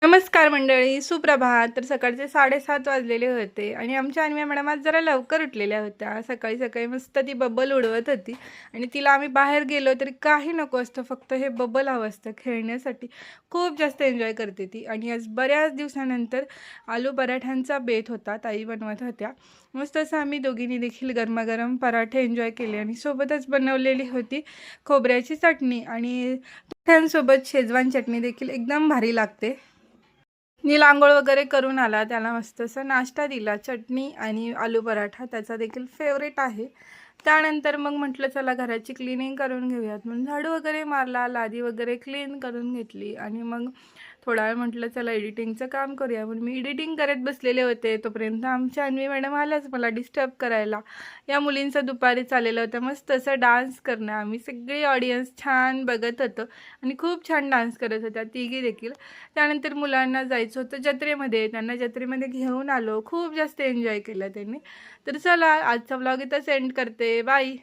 नमस्कार मंडळी, सुप्रभात. तर सकाळचे 7:30 वाजलेले होते आणि आमच्या अन्वी मॅडम आज जरा लवकर उठलेल्या होत्या. सकाळी-सकाळी मस्त ती बबल उडवत होती आणि तिला आम्ही बाहेर गेलो तरी काही नको असतं, फक्त हे बबल हवं असतं खेळण्यासाठी. खूप जास्त एन्जॉय करते ती आणि आज बऱ्याच दिवसानंतर आलू पराठ्यांचा बेत होता, ताई बनवत होत्या. मस्त असं आम्ही दोघींनी देखील गरमागरम पराठे एन्जॉय केले आणि सोबतच बनवलेली होती खोबऱ्याची चटणी आणि पराठ्यांसोबत शेजवान चटणी देखील एकदम भारी लागते. नील अंघोळ वगैरे करून आला, त्याला मस्त असा नाश्ता दिला, चटणी आणि आलू पराठा त्याचा देखील फेवरेट आहे. त्यानंतर मग म्हटलं चला घराची क्लिनिंग करून घेऊयात म्हणून झाडू वगैरे मारला, लादी वगैरे क्लीन करून घेतली आणि मग थोडा वेळ म्हटलं चला एडिटिंगचं काम करूया म्हणून मी एडिटिंग करत बसलेले होते. तोपर्यंत आमच्या अन्वी मॅडम आल्याच मला डिस्टर्ब करायला. या मुलींचं दुपारी चाललेलं होतं मस्त असं डान्स करणं. आम्ही सगळी ऑडियन्स छान बघत होतो आणि खूप छान डान्स करत होत्या तिघी देखील. त्यानंतर मुलांना जायचं होतं जत्रेमध्ये, त्यांना जत्रेमध्ये घेऊन आलो. खूप जास्त एन्जॉय केलं त्यांनी. तर चला आजचा व्लॉग इथं सेंड करते. बाय.